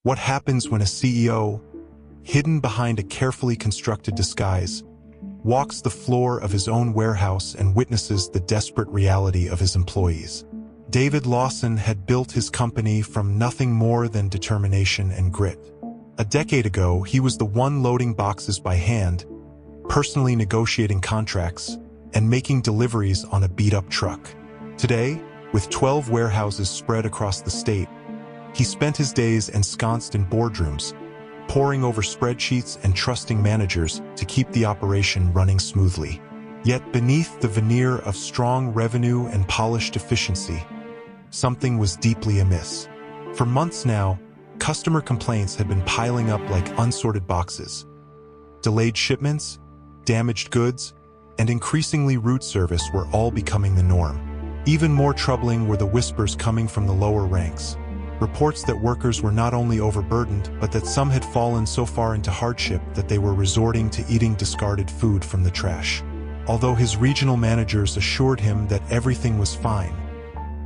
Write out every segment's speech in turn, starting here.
What happens when a CEO, hidden behind a carefully constructed disguise, walks the floor of his own warehouse and witnesses the desperate reality of his employees? David Lawson had built his company from nothing more than determination and grit. A decade ago, he was the one loading boxes by hand, personally negotiating contracts, and making deliveries on a beat-up truck. Today, with 12 warehouses spread across the state, he spent his days ensconced in boardrooms, poring over spreadsheets and trusting managers to keep the operation running smoothly. Yet beneath the veneer of strong revenue and polished efficiency, something was deeply amiss. For months now, customer complaints had been piling up like unsorted boxes. Delayed shipments, damaged goods, and increasingly rude service were all becoming the norm. Even more troubling were the whispers coming from the lower ranks. Reports that workers were not only overburdened, but that some had fallen so far into hardship that they were resorting to eating discarded food from the trash. Although his regional managers assured him that everything was fine,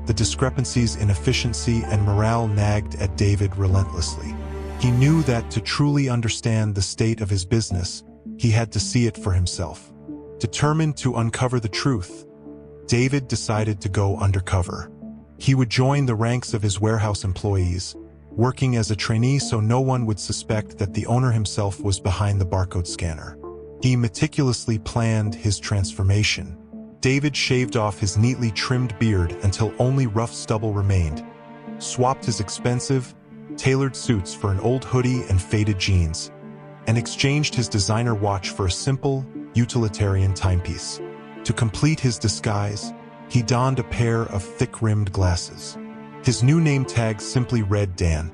the discrepancies in efficiency and morale nagged at David relentlessly. He knew that to truly understand the state of his business, he had to see it for himself. Determined to uncover the truth, David decided to go undercover. He would join the ranks of his warehouse employees, working as a trainee so no one would suspect that the owner himself was behind the barcode scanner. He meticulously planned his transformation. David shaved off his neatly trimmed beard until only rough stubble remained, swapped his expensive, tailored suits for an old hoodie and faded jeans, and exchanged his designer watch for a simple, utilitarian timepiece. To complete his disguise, he donned a pair of thick-rimmed glasses. His new name tag simply read Dan,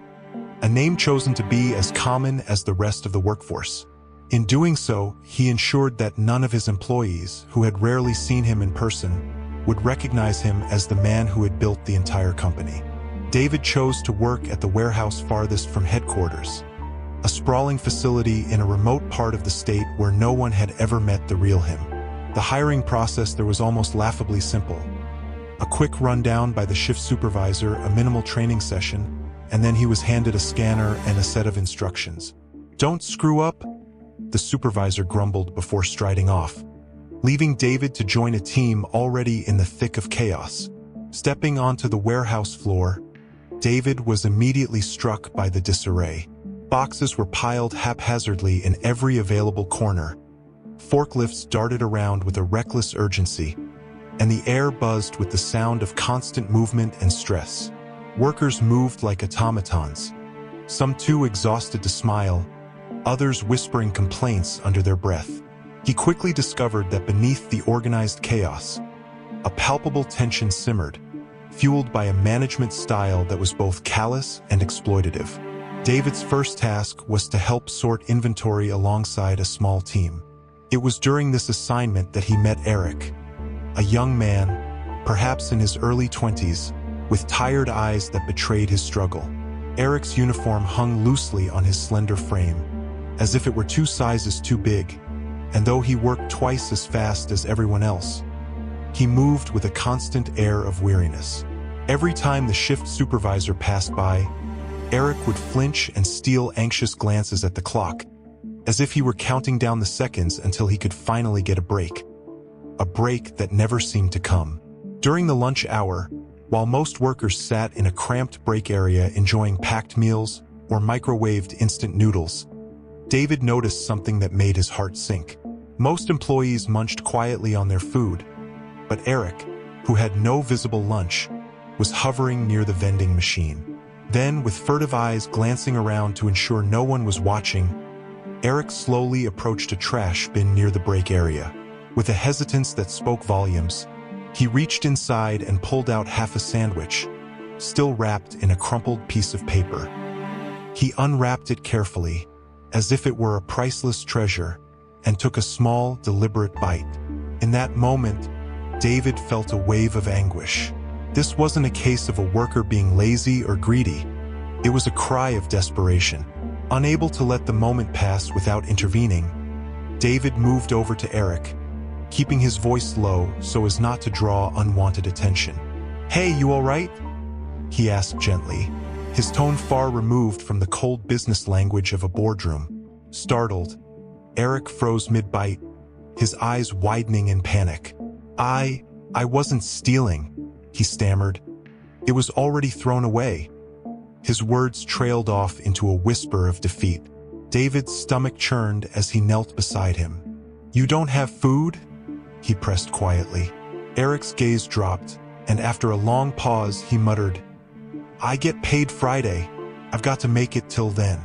a name chosen to be as common as the rest of the workforce. In doing so, he ensured that none of his employees, who had rarely seen him in person, would recognize him as the man who had built the entire company. David chose to work at the warehouse farthest from headquarters, a sprawling facility in a remote part of the state where no one had ever met the real him. The hiring process there was almost laughably simple. A quick rundown by the shift supervisor, a minimal training session, and then he was handed a scanner and a set of instructions. "Don't screw up," the supervisor grumbled before striding off, leaving David to join a team already in the thick of chaos. Stepping onto the warehouse floor, David was immediately struck by the disarray. Boxes were piled haphazardly in every available corner. Forklifts darted around with a reckless urgency, and the air buzzed with the sound of constant movement and stress. Workers moved like automatons, some too exhausted to smile, others whispering complaints under their breath. He quickly discovered that beneath the organized chaos, a palpable tension simmered, fueled by a management style that was both callous and exploitative. David's first task was to help sort inventory alongside a small team. It was during this assignment that he met Eric, a young man, perhaps in his early 20s, with tired eyes that betrayed his struggle. Eric's uniform hung loosely on his slender frame, as if it were 2 sizes too big, and though he worked twice as fast as everyone else, he moved with a constant air of weariness. Every time the shift supervisor passed by, Eric would flinch and steal anxious glances at the clock, as if he were counting down the seconds until he could finally get a break that never seemed to come. During the lunch hour, while most workers sat in a cramped break area enjoying packed meals or microwaved instant noodles, David noticed something that made his heart sink. Most employees munched quietly on their food, but Eric, who had no visible lunch, was hovering near the vending machine. Then, with furtive eyes glancing around to ensure no one was watching, Eric slowly approached a trash bin near the break area. With a hesitance that spoke volumes, he reached inside and pulled out half a sandwich, still wrapped in a crumpled piece of paper. He unwrapped it carefully, as if it were a priceless treasure, and took a small, deliberate bite. In that moment, David felt a wave of anguish. This wasn't a case of a worker being lazy or greedy. It was a cry of desperation. Unable to let the moment pass without intervening, David moved over to Eric, keeping his voice low so as not to draw unwanted attention. "Hey, you all right?" he asked gently. his tone far removed from the cold business language of a boardroom. Startled, Eric froze mid-bite, his eyes widening in panic. I wasn't stealing," he stammered. "It was already thrown away." His words trailed off into a whisper of defeat. David's stomach churned as he knelt beside him. "You don't have food?" he pressed quietly. Eric's gaze dropped, and after a long pause he muttered, "I get paid Friday. I've got to make it till then."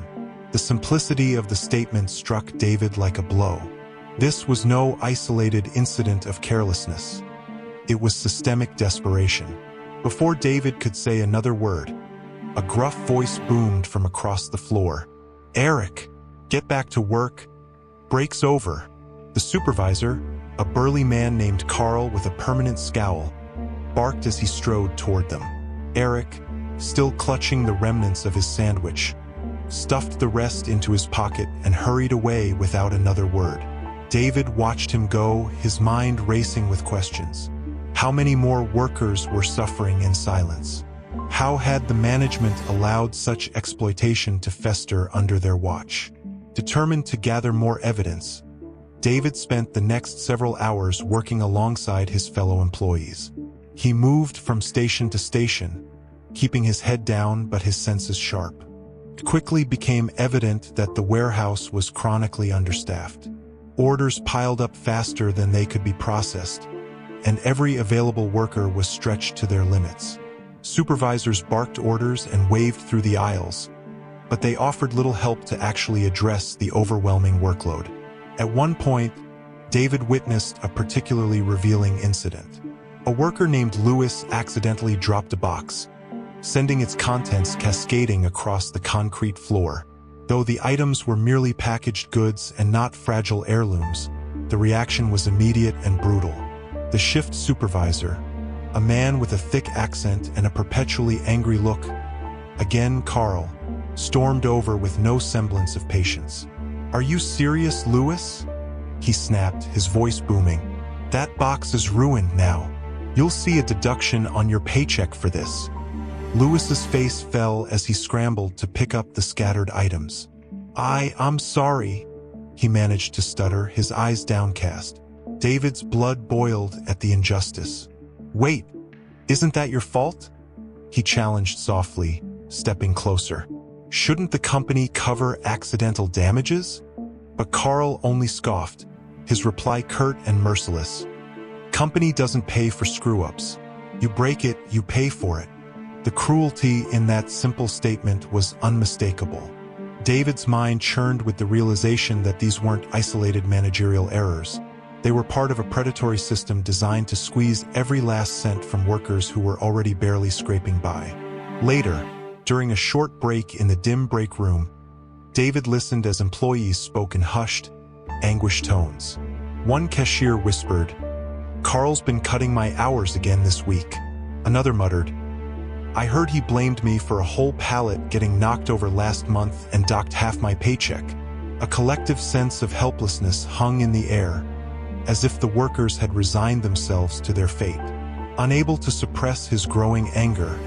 The simplicity of the statement struck David like a blow. This was no isolated incident of carelessness. It was systemic desperation. Before David could say another word, a gruff voice boomed from across the floor. "Eric, get back to work. Break's over." The supervisor, a burly man named Carl with a permanent scowl, barked as he strode toward them. Eric, still clutching the remnants of his sandwich, stuffed the rest into his pocket and hurried away without another word. David watched him go, his mind racing with questions. How many more workers were suffering in silence? How had the management allowed such exploitation to fester under their watch? Determined to gather more evidence, David spent the next several hours working alongside his fellow employees. He moved from station to station, keeping his head down but his senses sharp. It quickly became evident that the warehouse was chronically understaffed. Orders piled up faster than they could be processed, and every available worker was stretched to their limits. Supervisors barked orders and waved through the aisles, but they offered little help to actually address the overwhelming workload. At one point, David witnessed a particularly revealing incident. A worker named Lewis accidentally dropped a box, sending its contents cascading across the concrete floor. Though the items were merely packaged goods and not fragile heirlooms, the reaction was immediate and brutal. The shift supervisor, a man with a thick accent and a perpetually angry look, again Carl, stormed over with no semblance of patience. "Are you serious, Lewis?" he snapped, his voice booming. "That box is ruined now. You'll see a deduction on your paycheck for this." Lewis's face fell as he scrambled to pick up the scattered items. I'm sorry," he managed to stutter, his eyes downcast. David's blood boiled at the injustice. "Wait, isn't that your fault?" he challenged softly, stepping closer. "Shouldn't the company cover accidental damages?" But Carl only scoffed, his reply curt and merciless. "Company doesn't pay for screw-ups. You break it, you pay for it." The cruelty in that simple statement was unmistakable. David's mind churned with the realization that these weren't isolated managerial errors. They were part of a predatory system designed to squeeze every last cent from workers who were already barely scraping by. Later, during a short break in the dim break room, David listened as employees spoke in hushed, anguished tones. One cashier whispered, "Carl's been cutting my hours again this week." Another muttered, "I heard he blamed me for a whole pallet getting knocked over last month and docked half my paycheck." A collective sense of helplessness hung in the air, as if the workers had resigned themselves to their fate. Unable to suppress his growing anger,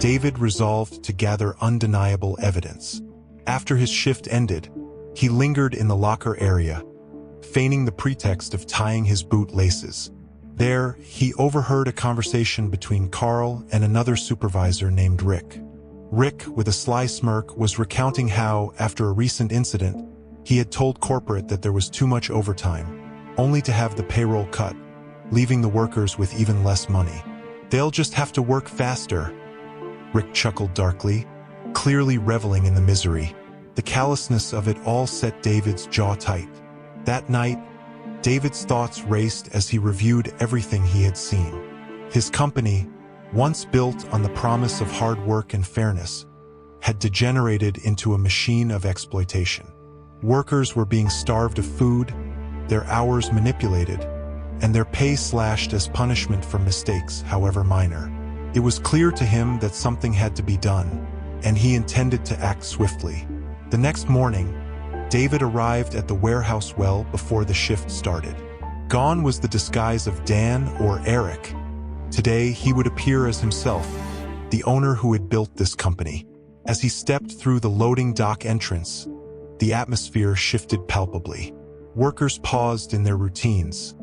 David resolved to gather undeniable evidence. After his shift ended, he lingered in the locker area, feigning the pretext of tying his boot laces. There, he overheard a conversation between Carl and another supervisor named Rick. Rick, with a sly smirk, was recounting how, after a recent incident, he had told corporate that there was too much overtime, only to have the payroll cut, leaving the workers with even less money. "They'll just have to work faster," Rick chuckled darkly, clearly reveling in the misery. The callousness of it all set David's jaw tight. That night, David's thoughts raced as he reviewed everything he had seen. His company, once built on the promise of hard work and fairness, had degenerated into a machine of exploitation. Workers were being starved of food, their hours manipulated, and their pay slashed as punishment for mistakes, however minor. It was clear to him that something had to be done, and he intended to act swiftly. The next morning, David arrived at the warehouse well before the shift started. Gone was the disguise of Dan or Eric. Today, he would appear as himself, the owner who had built this company. As he stepped through the loading dock entrance, the atmosphere shifted palpably. Workers paused in their routines.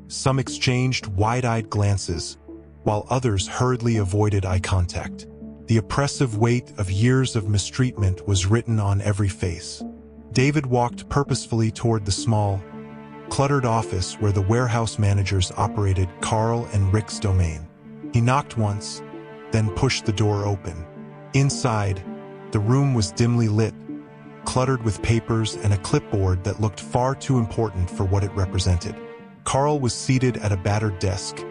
Some exchanged wide-eyed glances, while others hurriedly avoided eye contact. The oppressive weight of years of mistreatment was written on every face. David walked purposefully toward the small, cluttered office where the warehouse managers operated Carl and Rick's domain. He knocked once, then pushed the door open. Inside, the room was dimly lit, cluttered with papers and a clipboard that looked far too important for what it represented. Carl was seated at a battered desk,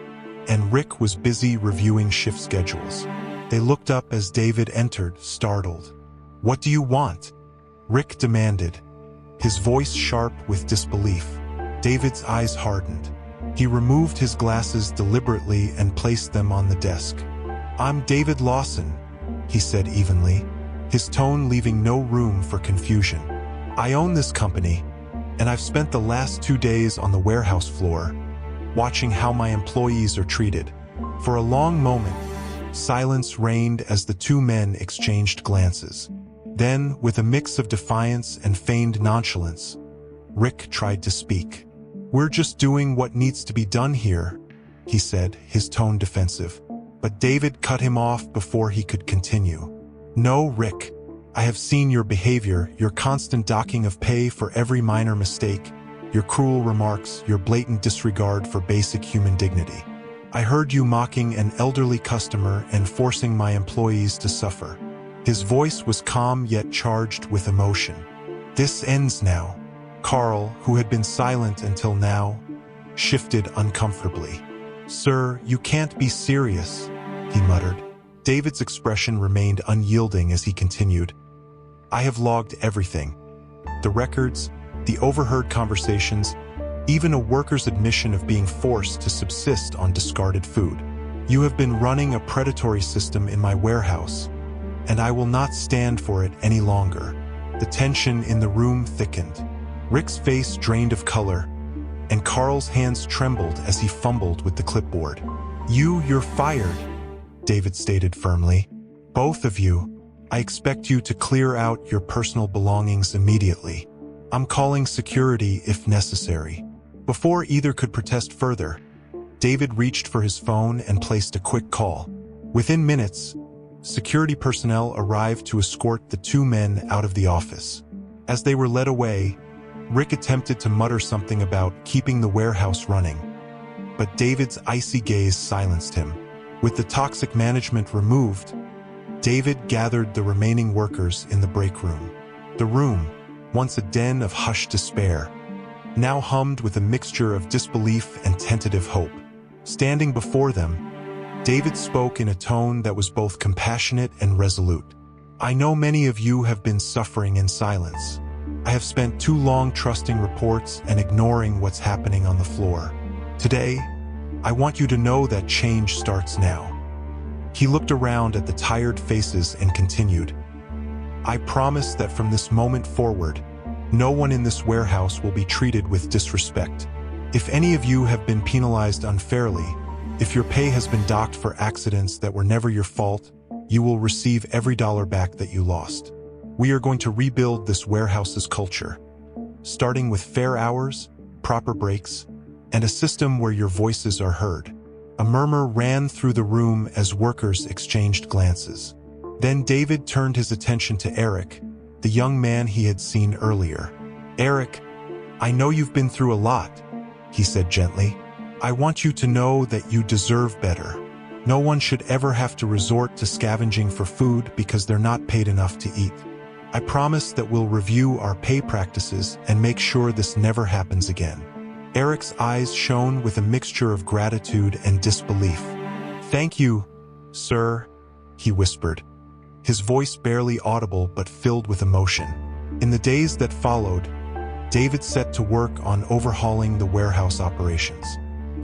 and Rick was busy reviewing shift schedules. They looked up as David entered, startled. "What do you want?" Rick demanded, his voice sharp with disbelief. David's eyes hardened. He removed his glasses deliberately and placed them on the desk. "I'm David Lawson," he said evenly, his tone leaving no room for confusion. "I own this company, and I've spent the last 2 days on the warehouse floor, watching how my employees are treated." For a long moment, silence reigned as the two men exchanged glances. Then, with a mix of defiance and feigned nonchalance, Rick tried to speak. "We're just doing what needs to be done here," he said, his tone defensive. But David cut him off before he could continue. "No, Rick, I have seen your behavior, your constant docking of pay for every minor mistake, your cruel remarks, your blatant disregard for basic human dignity. I heard you mocking an elderly customer and forcing my employees to suffer." His voice was calm yet charged with emotion. "This ends now." Carl, who had been silent until now, shifted uncomfortably. "Sir, you can't be serious," he muttered. David's expression remained unyielding as he continued. "I have logged everything. The records, the overheard conversations, even a worker's admission of being forced to subsist on discarded food. You have been running a predatory system in my warehouse, and I will not stand for it any longer." The tension in the room thickened. Rick's face drained of color, and Carl's hands trembled as he fumbled with the clipboard. You're fired," David stated firmly. "Both of you. I expect you to clear out your personal belongings immediately. I'm calling security if necessary." Before either could protest further, David reached for his phone and placed a quick call. Within minutes, security personnel arrived to escort the two men out of the office. As they were led away, Rick attempted to mutter something about keeping the warehouse running, but David's icy gaze silenced him. With the toxic management removed, David gathered the remaining workers in the break room. The room, once a den of hushed despair, now hummed with a mixture of disbelief and tentative hope. Standing before them, David spoke in a tone that was both compassionate and resolute. "I know many of you have been suffering in silence. I have spent too long trusting reports and ignoring what's happening on the floor. Today, I want you to know that change starts now." He looked around at the tired faces and continued, "I promise that from this moment forward, no one in this warehouse will be treated with disrespect. If any of you have been penalized unfairly, if your pay has been docked for accidents that were never your fault, you will receive every dollar back that you lost. We are going to rebuild this warehouse's culture, starting with fair hours, proper breaks, and a system where your voices are heard." A murmur ran through the room as workers exchanged glances. Then David turned his attention to Eric, the young man he had seen earlier. "Eric, I know you've been through a lot," he said gently. "I want you to know that you deserve better. No one should ever have to resort to scavenging for food because they're not paid enough to eat. I promise that we'll review our pay practices and make sure this never happens again." Eric's eyes shone with a mixture of gratitude and disbelief. "Thank you, sir," he whispered, his voice barely audible but filled with emotion. In the days that followed, David set to work on overhauling the warehouse operations.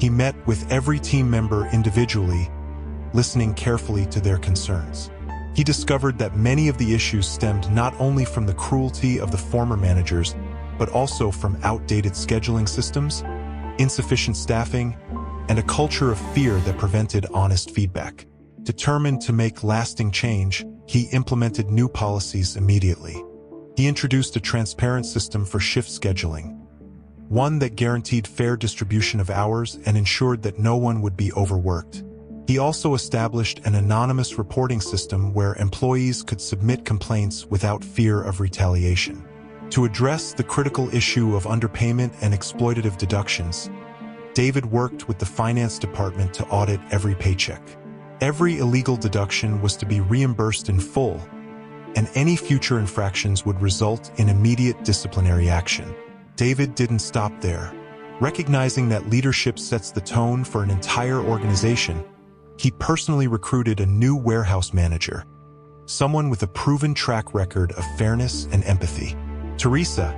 He met with every team member individually, listening carefully to their concerns. He discovered that many of the issues stemmed not only from the cruelty of the former managers, but also from outdated scheduling systems, insufficient staffing, and a culture of fear that prevented honest feedback. Determined to make lasting change, he implemented new policies immediately. He introduced a transparent system for shift scheduling, one that guaranteed fair distribution of hours and ensured that no one would be overworked. He also established an anonymous reporting system where employees could submit complaints without fear of retaliation. To address the critical issue of underpayment and exploitative deductions, David worked with the finance department to audit every paycheck. Every illegal deduction was to be reimbursed in full, and any future infractions would result in immediate disciplinary action. David didn't stop there. Recognizing that leadership sets the tone for an entire organization, he personally recruited a new warehouse manager, someone with a proven track record of fairness and empathy. Teresa,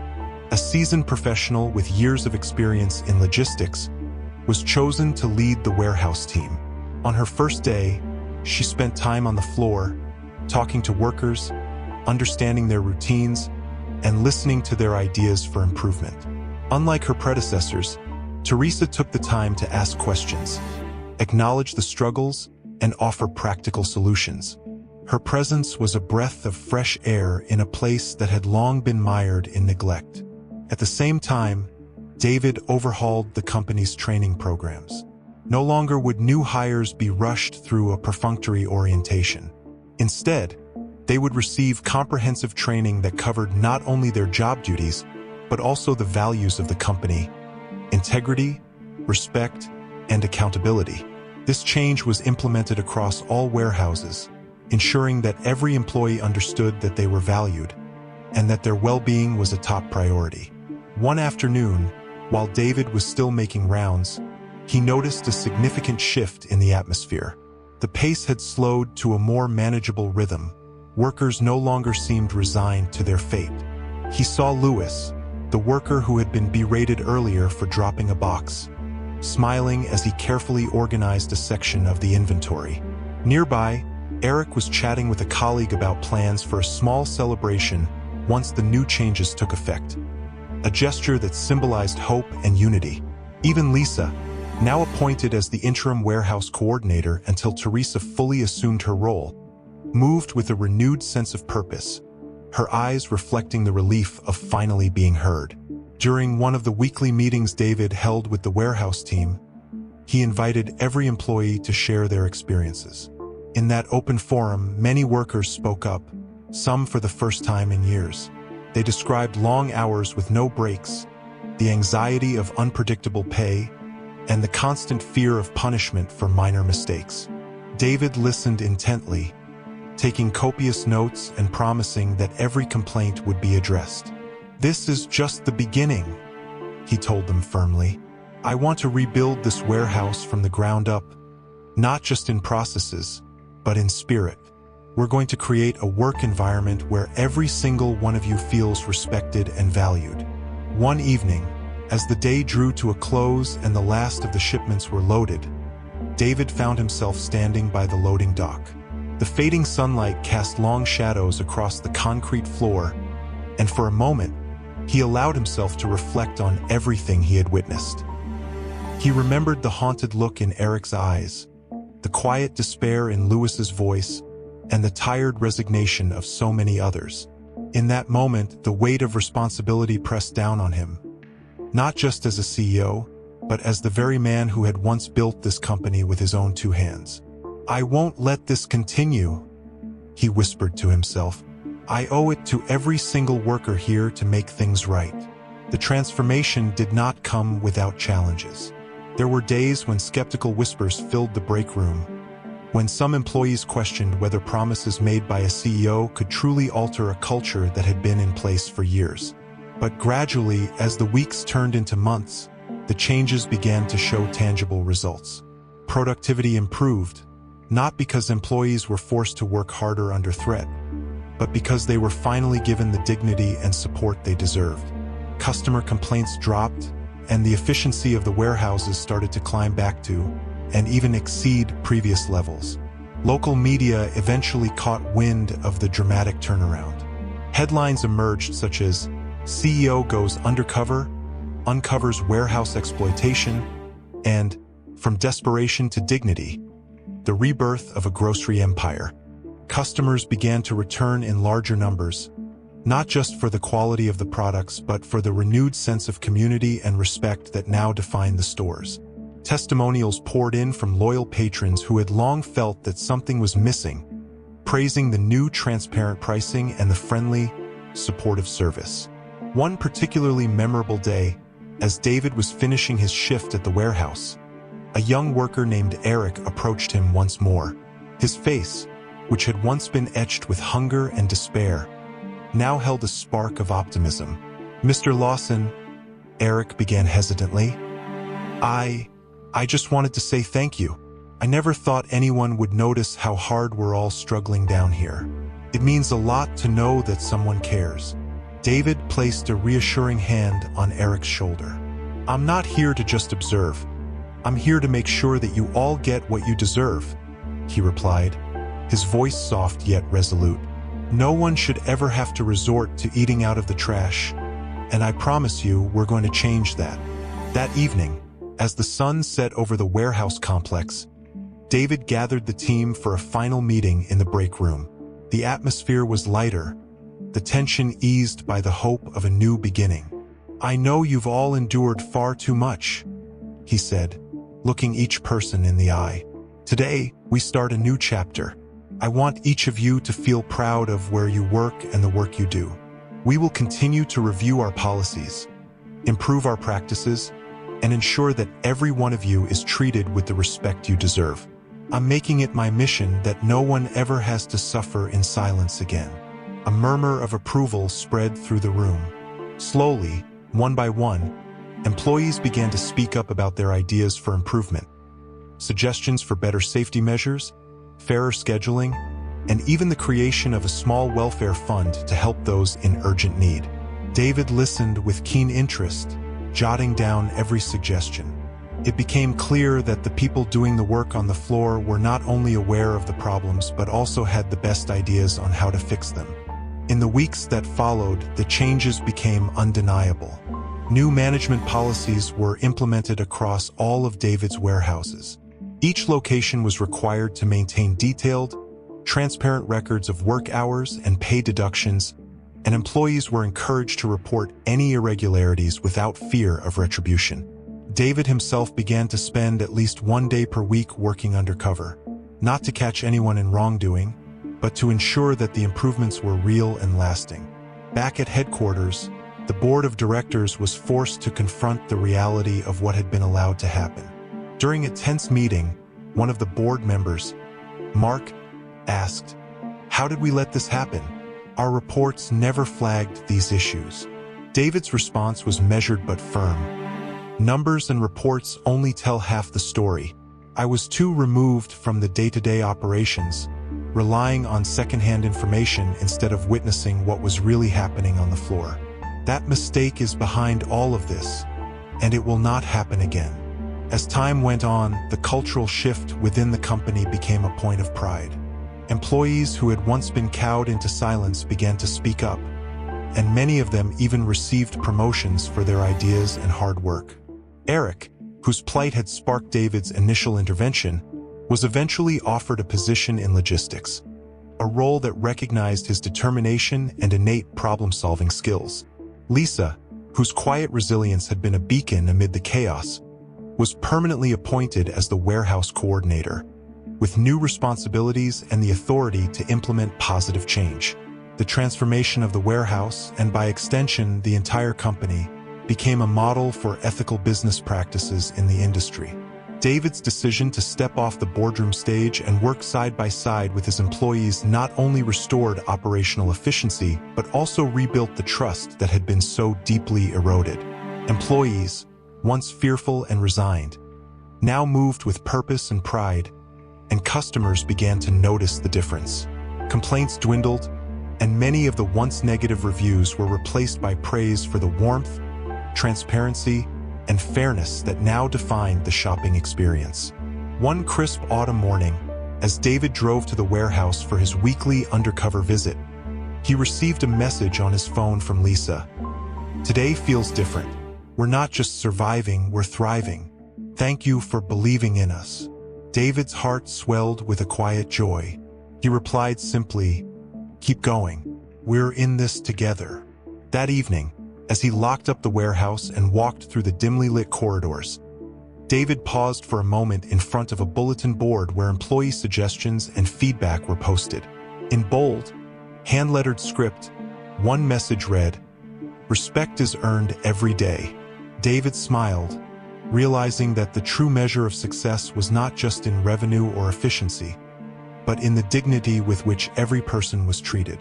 a seasoned professional with years of experience in logistics, was chosen to lead the warehouse team. On her first day, she spent time on the floor, talking to workers, understanding their routines, and listening to their ideas for improvement. Unlike her predecessors, Teresa took the time to ask questions, acknowledge the struggles, and offer practical solutions. Her presence was a breath of fresh air in a place that had long been mired in neglect. At the same time, David overhauled the company's training programs. No longer would new hires be rushed through a perfunctory orientation. Instead, they would receive comprehensive training that covered not only their job duties, but also the values of the company: integrity, respect, and accountability. This change was implemented across all warehouses, ensuring that every employee understood that they were valued and that their well-being was a top priority. One afternoon, while David was still making rounds, he noticed a significant shift in the atmosphere. The pace had slowed to a more manageable rhythm. Workers no longer seemed resigned to their fate. He saw Lewis, the worker who had been berated earlier for dropping a box, smiling as he carefully organized a section of the inventory. Nearby, Eric was chatting with a colleague about plans for a small celebration once the new changes took effect, a gesture that symbolized hope and unity. Even Lisa, now appointed as the interim warehouse coordinator until Teresa fully assumed her role, moved with a renewed sense of purpose, her eyes reflecting the relief of finally being heard. During one of the weekly meetings David held with the warehouse team, he invited every employee to share their experiences. In that open forum, many workers spoke up, some for the first time in years. They described long hours with no breaks, the anxiety of unpredictable pay, and the constant fear of punishment for minor mistakes. David listened intently, taking copious notes and promising that every complaint would be addressed. "This is just the beginning," he told them firmly. "I want to rebuild this warehouse from the ground up, not just in processes, but in spirit. We're going to create a work environment where every single one of you feels respected and valued." One evening, as the day drew to a close and the last of the shipments were loaded, David found himself standing by the loading dock. The fading sunlight cast long shadows across the concrete floor, and for a moment, he allowed himself to reflect on everything he had witnessed. He remembered the haunted look in Eric's eyes, the quiet despair in Lewis's voice, and the tired resignation of so many others. In that moment, the weight of responsibility pressed down on him, not just as a CEO, but as the very man who had once built this company with his own two hands. "I won't let this continue," he whispered to himself. "I owe it to every single worker here to make things right." The transformation did not come without challenges. There were days when skeptical whispers filled the break room, when some employees questioned whether promises made by a CEO could truly alter a culture that had been in place for years. But gradually, as the weeks turned into months, the changes began to show tangible results. Productivity improved, not because employees were forced to work harder under threat, but because they were finally given the dignity and support they deserved. Customer complaints dropped, and the efficiency of the warehouses started to climb back to, and even exceed, previous levels. Local media eventually caught wind of the dramatic turnaround. Headlines emerged such as, "CEO goes undercover," "Uncovers warehouse exploitation," and "From desperation to dignity, the rebirth of a grocery empire." Customers began to return in larger numbers, not just for the quality of the products, but for the renewed sense of community and respect that now defined the stores. Testimonials poured in from loyal patrons who had long felt that something was missing, praising the new transparent pricing and the friendly, supportive service. One particularly memorable day, as David was finishing his shift at the warehouse, a young worker named Eric approached him once more. His face, which had once been etched with hunger and despair, now held a spark of optimism. "Mr. Lawson," Eric began hesitantly, I just wanted to say thank you. I never thought anyone would notice how hard we're all struggling down here. It means a lot to know that someone cares." David placed a reassuring hand on Eric's shoulder. "I'm not here to just observe. I'm here to make sure that you all get what you deserve," he replied, his voice soft yet resolute. "No one should ever have to resort to eating out of the trash, and I promise you we're going to change that." That evening, as the sun set over the warehouse complex, David gathered the team for a final meeting in the break room. The atmosphere was lighter, the tension eased by the hope of a new beginning. "I know you've all endured far too much," he said, looking each person in the eye. "Today, we start a new chapter. I want each of you to feel proud of where you work and the work you do. We will continue to review our policies, improve our practices, and ensure that every one of you is treated with the respect you deserve. I'm making it my mission that no one ever has to suffer in silence again." A murmur of approval spread through the room. Slowly, one by one, employees began to speak up about their ideas for improvement. Suggestions for better safety measures, fairer scheduling, and even the creation of a small welfare fund to help those in urgent need. David listened with keen interest, jotting down every suggestion. It became clear that the people doing the work on the floor were not only aware of the problems but also had the best ideas on how to fix them. In the weeks that followed, the changes became undeniable. New management policies were implemented across all of David's warehouses. Each location was required to maintain detailed, transparent records of work hours and pay deductions, and employees were encouraged to report any irregularities without fear of retribution. David himself began to spend at least one day per week working undercover, not to catch anyone in wrongdoing, but to ensure that the improvements were real and lasting. Back at headquarters, the board of directors was forced to confront the reality of what had been allowed to happen. During a tense meeting, one of the board members, Mark, asked, "How did we let this happen? Our reports never flagged these issues." David's response was measured but firm. "Numbers and reports only tell half the story. I was too removed from the day-to-day operations, relying on second-hand information instead of witnessing what was really happening on the floor. That mistake is behind all of this, and it will not happen again." As time went on, the cultural shift within the company became a point of pride. Employees who had once been cowed into silence began to speak up, and many of them even received promotions for their ideas and hard work. Eric, whose plight had sparked David's initial intervention, was eventually offered a position in logistics, a role that recognized his determination and innate problem-solving skills. Lisa, whose quiet resilience had been a beacon amid the chaos, was permanently appointed as the warehouse coordinator, with new responsibilities and the authority to implement positive change. The transformation of the warehouse, and by extension the entire company, became a model for ethical business practices in the industry. David's decision to step off the boardroom stage and work side by side with his employees not only restored operational efficiency, but also rebuilt the trust that had been so deeply eroded. Employees, once fearful and resigned, now moved with purpose and pride, and customers began to notice the difference. Complaints dwindled, and many of the once negative reviews were replaced by praise for the warmth, transparency, and fairness that now defined the shopping experience. One crisp autumn morning, as David drove to the warehouse for his weekly undercover visit, he received a message on his phone from Lisa. "Today feels different. We're not just surviving, we're thriving. Thank you for believing in us." David's heart swelled with a quiet joy. He replied simply, "Keep going. We're in this together." That evening, as he locked up the warehouse and walked through the dimly lit corridors, David paused for a moment in front of a bulletin board where employee suggestions and feedback were posted. In bold, hand-lettered script, one message read, "Respect is earned every day." David smiled, realizing that the true measure of success was not just in revenue or efficiency, but in the dignity with which every person was treated.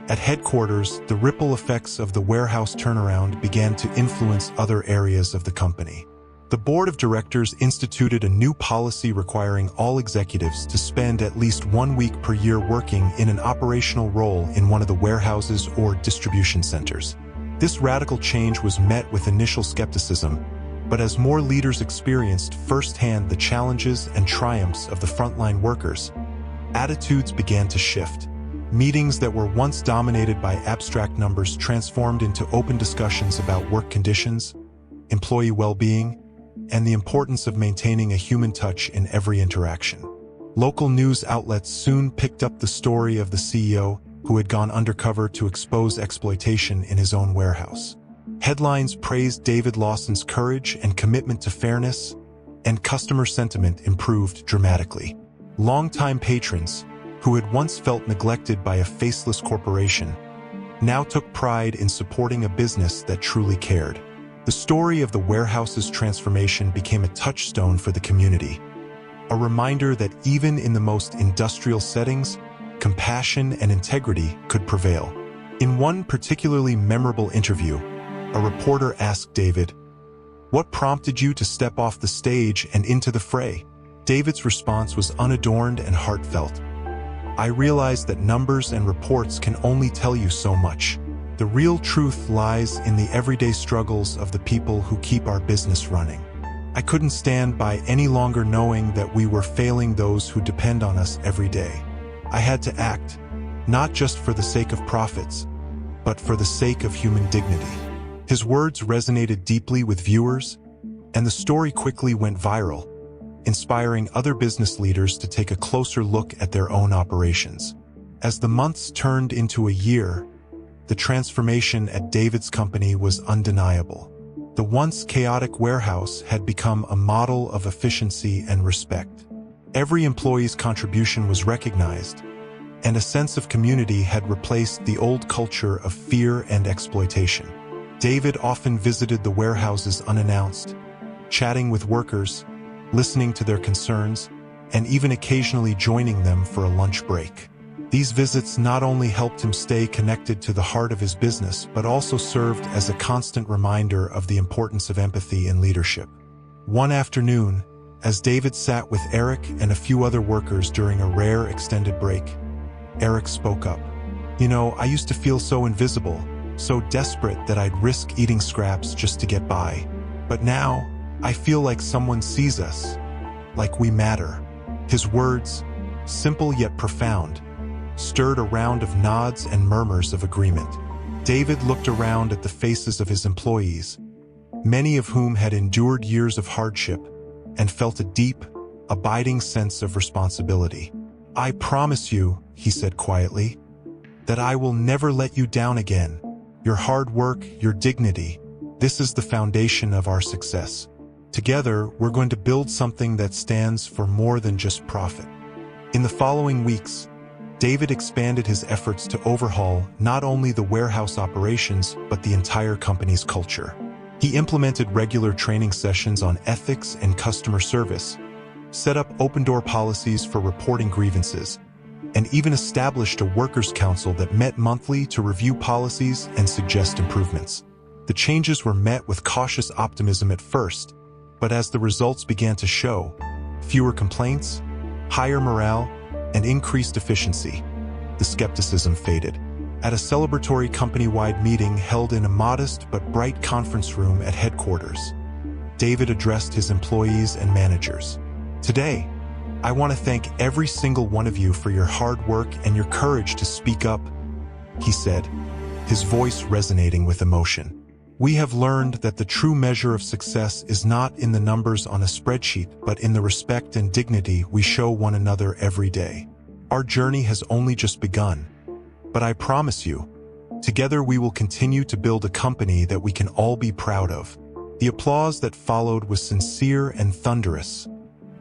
At headquarters, the ripple effects of the warehouse turnaround began to influence other areas of the company. The board of directors instituted a new policy requiring all executives to spend at least 1 week per year working in an operational role in one of the warehouses or distribution centers. This radical change was met with initial skepticism, but as more leaders experienced firsthand the challenges and triumphs of the frontline workers, attitudes began to shift. Meetings that were once dominated by abstract numbers transformed into open discussions about work conditions, employee well-being, and the importance of maintaining a human touch in every interaction. Local news outlets soon picked up the story of the CEO who had gone undercover to expose exploitation in his own warehouse. Headlines praised David Lawson's courage and commitment to fairness, and customer sentiment improved dramatically. Longtime patrons, who had once felt neglected by a faceless corporation, now took pride in supporting a business that truly cared. The story of the warehouse's transformation became a touchstone for the community, a reminder that even in the most industrial settings, compassion and integrity could prevail. In one particularly memorable interview, a reporter asked David, "What prompted you to step off the stage and into the fray?" David's response was unadorned and heartfelt. "I realized that numbers and reports can only tell you so much. The real truth lies in the everyday struggles of the people who keep our business running. I couldn't stand by any longer knowing that we were failing those who depend on us every day. I had to act, not just for the sake of profits, but for the sake of human dignity." His words resonated deeply with viewers, and the story quickly went viral, inspiring other business leaders to take a closer look at their own operations. As the months turned into a year, the transformation at David's company was undeniable. The once chaotic warehouse had become a model of efficiency and respect. Every employee's contribution was recognized, and a sense of community had replaced the old culture of fear and exploitation. David often visited the warehouses unannounced, chatting with workers, listening to their concerns, and even occasionally joining them for a lunch break. These visits not only helped him stay connected to the heart of his business, but also served as a constant reminder of the importance of empathy in leadership. One afternoon, as David sat with Eric and a few other workers during a rare extended break, Eric spoke up. "You know, I used to feel so invisible, so desperate that I'd risk eating scraps just to get by. But now, I feel like someone sees us, like we matter." His words, simple yet profound, stirred a round of nods and murmurs of agreement. David looked around at the faces of his employees, many of whom had endured years of hardship, and felt a deep, abiding sense of responsibility. "I promise you," he said quietly, "that I will never let you down again. Your hard work, your dignity, this is the foundation of our success. Together, we're going to build something that stands for more than just profit." In the following weeks, David expanded his efforts to overhaul not only the warehouse operations, but the entire company's culture. He implemented regular training sessions on ethics and customer service, set up open-door policies for reporting grievances, and even established a workers' council that met monthly to review policies and suggest improvements. The changes were met with cautious optimism at first, but as the results began to show, fewer complaints, higher morale, and increased efficiency, the skepticism faded. At a celebratory company-wide meeting held in a modest but bright conference room at headquarters, David addressed his employees and managers. "Today, I want to thank every single one of you for your hard work and your courage to speak up," he said, his voice resonating with emotion. "We have learned that the true measure of success is not in the numbers on a spreadsheet, but in the respect and dignity we show one another every day." Our journey has only just begun. But I promise you, together we will continue to build a company that we can all be proud of. The applause that followed was sincere and thunderous,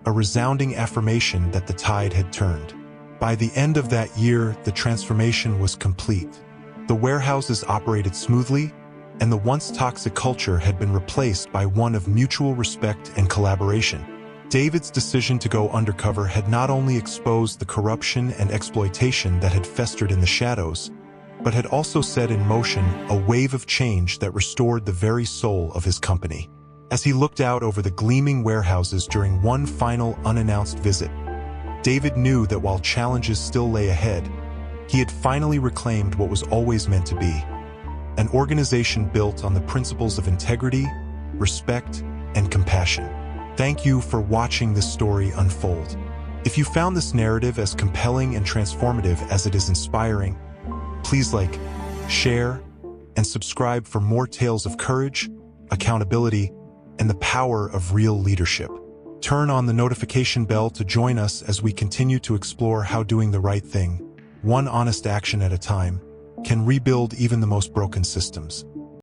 a resounding affirmation that the tide had turned. By the end of that year, the transformation was complete. The warehouses operated smoothly, and the once toxic culture had been replaced by one of mutual respect and collaboration. David's decision to go undercover had not only exposed the corruption and exploitation that had festered in the shadows, but had also set in motion a wave of change that restored the very soul of his company. As he looked out over the gleaming warehouses during one final unannounced visit, David knew that while challenges still lay ahead, he had finally reclaimed what was always meant to be: an organization built on the principles of integrity, respect, and compassion. Thank you for watching this story unfold. If you found this narrative as compelling and transformative as it is inspiring, please like, share, and subscribe for more tales of courage, accountability, and the power of real leadership. Turn on the notification bell to join us as we continue to explore how doing the right thing, one honest action at a time, can rebuild even the most broken systems.